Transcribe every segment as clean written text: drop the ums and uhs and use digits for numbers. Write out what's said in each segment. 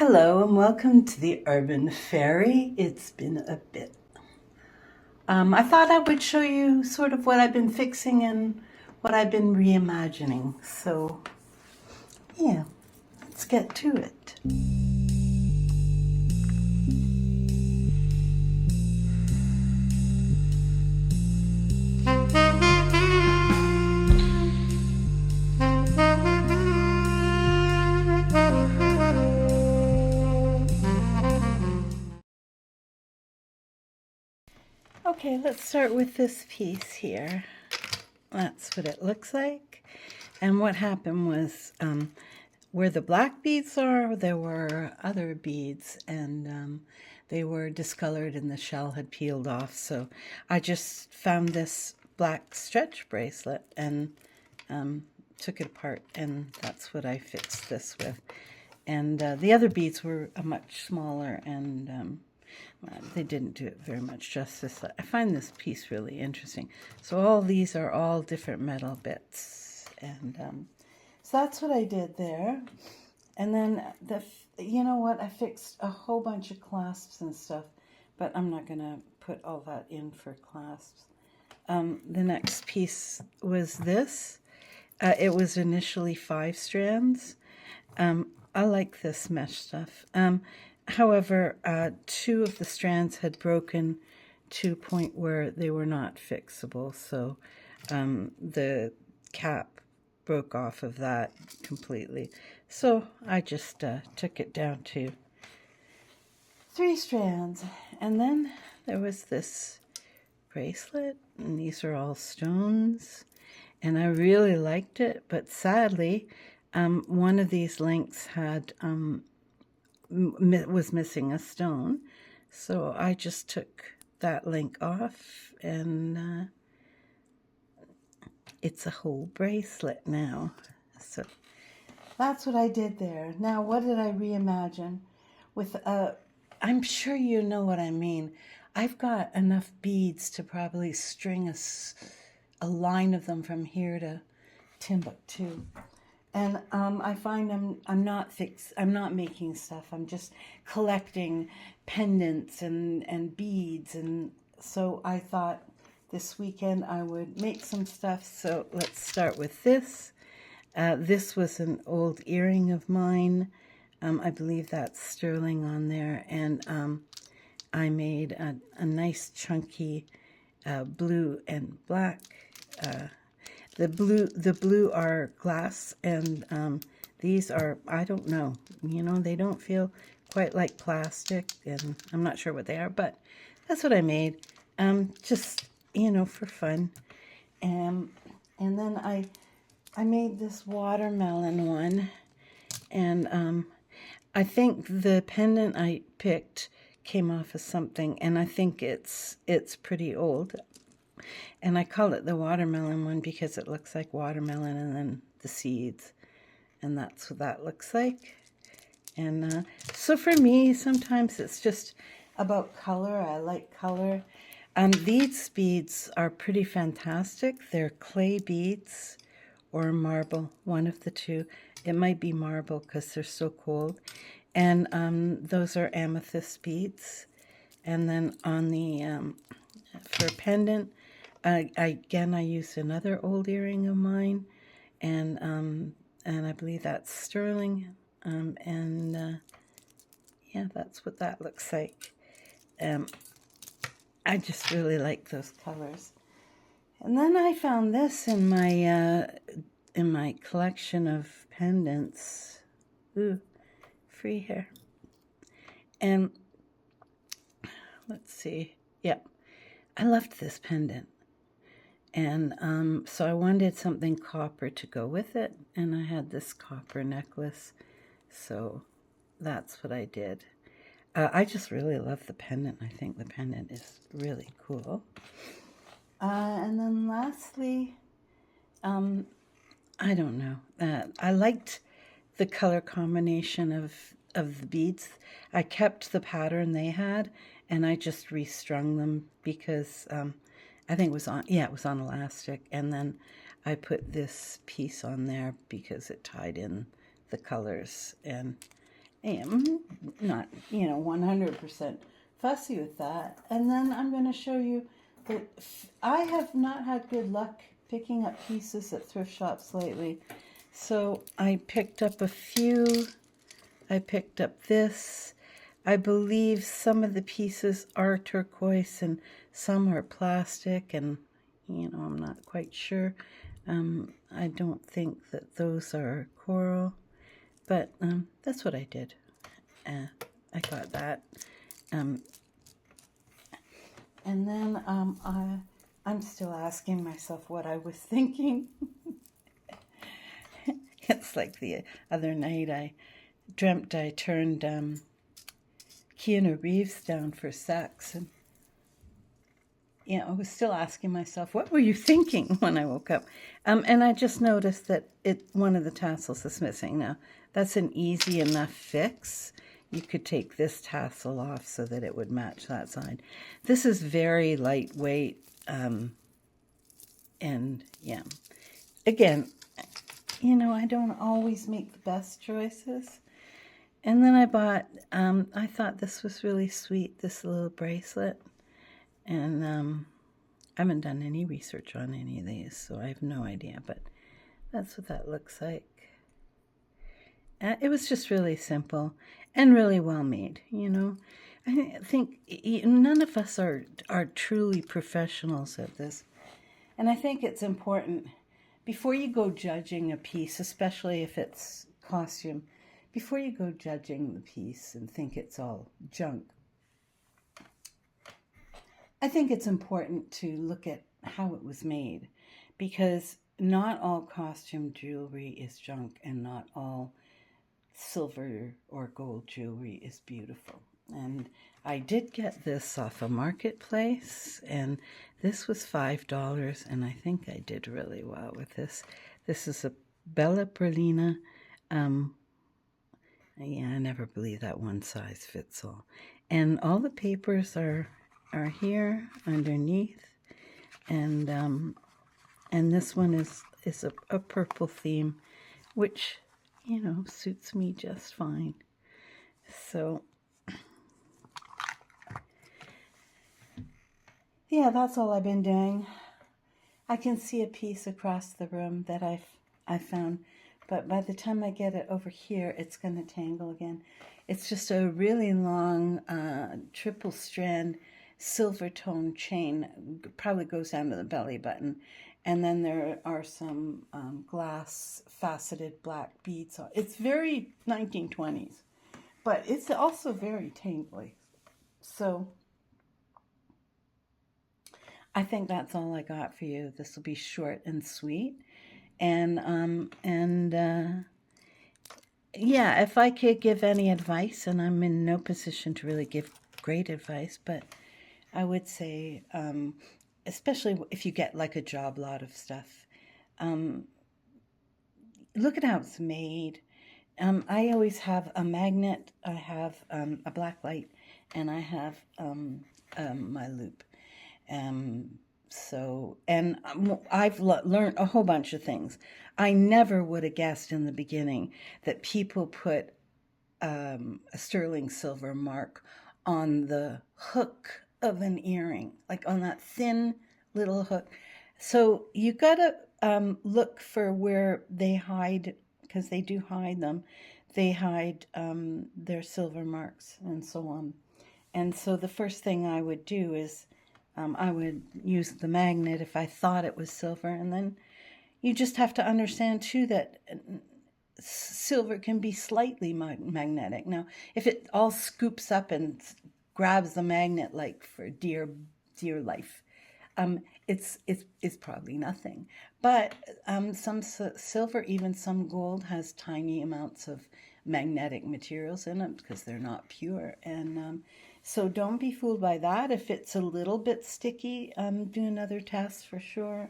Hello and welcome to the Urban Fairy. It's been a bit. I thought I would show you sort of what I've been fixing and what I've been reimagining. So, yeah, let's get to it. Okay, let's start with this piece here. That's what it looks like. And what happened was where the black beads are, there were other beads and they were discolored and the shell had peeled off. So I just found this black stretch bracelet and took it apart, and that's what I fixed this with. And the other beads were much smaller, and they didn't do it very much justice. I find this piece really interesting. So all these are all different metal bits, and so that's what I did there. And then you know what? I fixed a whole bunch of clasps and stuff, but I'm not gonna put all that in for clasps. The next piece was this. It was initially 5 strands. I like this mesh stuff. However, 2 of the strands had broken to a point where they were not fixable, so the cap broke off of that completely. So I just took it down to 3 strands. And then there was this bracelet, and these are all stones. And I really liked it, but sadly, one of these links had was missing a stone, so I just took that link off, and it's a whole bracelet now. So that's what I did there. Now, what did I reimagine? With I'm sure you know what I mean. I've got enough beads to probably string a line of them from here to Timbuktu. And I find I'm not making stuff. I'm just collecting pendants and beads. And so I thought this weekend I would make some stuff. So let's start with this. This was an old earring of mine. I believe that's sterling on there. And I made a nice chunky blue and black. The blue are glass, and these are, I don't know, they don't feel quite like plastic, and I'm not sure what they are, but that's what I made, just, for fun. And then I made this watermelon one, and I think the pendant I picked came off of something, and I think it's pretty old. And I call it the watermelon one because it looks like watermelon and then the seeds. And that's what that looks like. And so for me, sometimes it's just about color. I like color. These beads are pretty fantastic. They're clay beads or marble, one of the two. It might be marble because they're so cold. And those are amethyst beads. And then on the, for pendant, again, I used another old earring of mine, and I believe that's sterling, yeah, that's what that looks like. I just really like those colors. And then I found this in my collection of pendants. Ooh, free hair. And let's see. Yep, I loved this pendant. And so I wanted something copper to go with it, and I had this copper necklace, so that's what I did. I just really love the pendant. I think the pendant is really cool. And then lastly, I don't know. I liked the color combination of the beads. I kept the pattern they had, and I just restrung them because I think it was on, yeah, it was on elastic. And then I put this piece on there because it tied in the colors. And am not, 100% fussy with that. And then I'm going to show you that I have not had good luck picking up pieces at thrift shops lately. So I picked up a few. I picked up this. I believe some of the pieces are turquoise and some are plastic, and I'm not quite sure. I don't think that those are coral, but that's what I did. I got that. And then I'm still asking myself what I was thinking. It's like the other night I dreamt I turned Keanu Reeves down for sex, and I was still asking myself, what were you thinking when I woke up? And I just noticed that one of the tassels is missing. Now, that's an easy enough fix. You could take this tassel off so that it would match that side. This is very lightweight, and yeah. Again, I don't always make the best choices. And then I bought, I thought this was really sweet, this little bracelet. And I haven't done any research on any of these, so I have no idea, but that's what that looks like. It was just really simple and really well made, I think none of us are truly professionals at this. And I think it's important, before you go judging a piece, especially if it's costume, before you go judging the piece and think it's all junk, I think it's important to look at how it was made, because not all costume jewelry is junk and not all silver or gold jewelry is beautiful. And I did get this off a marketplace, and this was $5, and I think I did really well with this. This is a Bella Perlina. Yeah, I never believe that one size fits all. And all the papers are here underneath, and this one is a purple theme, which suits me just fine. So yeah, that's all I've been doing. I can see a piece across the room that I found, but by the time I get it over here, it's going to tangle again. It's just a really long triple strand silver tone chain, probably goes down to the belly button, and then there are some glass faceted black beads on. It's very 1920s, but it's also very tangly. So I think that's all I got for you. This will be short and sweet, and yeah, if I could give any advice, and I'm in no position to really give great advice, but I would say, especially if you get like a job lot of stuff, look at how it's made. I always have a magnet, I have a black light, and I have my loop. I've learned a whole bunch of things. I never would have guessed in the beginning that people put a sterling silver mark on the hook of an earring, like on that thin little hook. So you gotta look for where they hide, because they do hide them. They hide their silver marks and so on. And so the first thing I would do is I would use the magnet if I thought it was silver. And then you just have to understand too that silver can be slightly magnetic. Now, if it all scoops up and grabs the magnet like for dear life, it's probably nothing. But some silver, even some gold, has tiny amounts of magnetic materials in it because they're not pure. And so don't be fooled by that. If it's a little bit sticky, do another test for sure.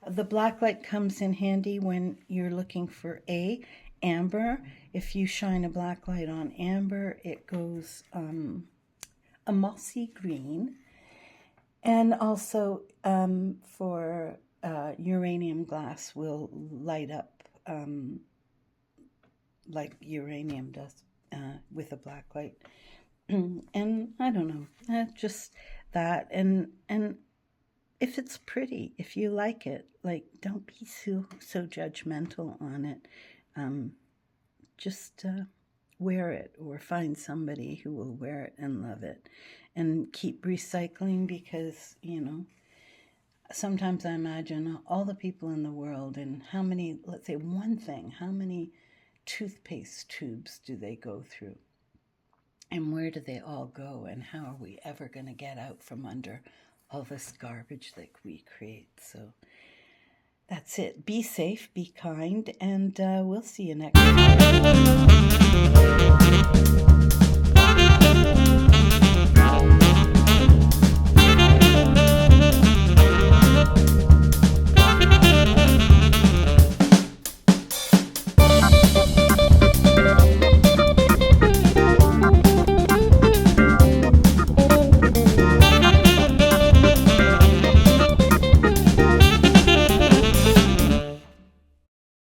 The black light comes in handy when you're looking for amber. If you shine a black light on amber, it goes a mossy green. And also for uranium glass will light up like uranium does. with a black light. And I don't know, just that. And if it's pretty, if you like it, like, don't be so judgmental on it. Just wear it, or find somebody who will wear it and love it, and keep recycling, because, sometimes I imagine all the people in the world, and how many, let's say one thing, how many toothpaste tubes do they go through? And where do they all go? And how are we ever going to get out from under all this garbage that we create? So that's it. Be safe, be kind, and we'll see you next time.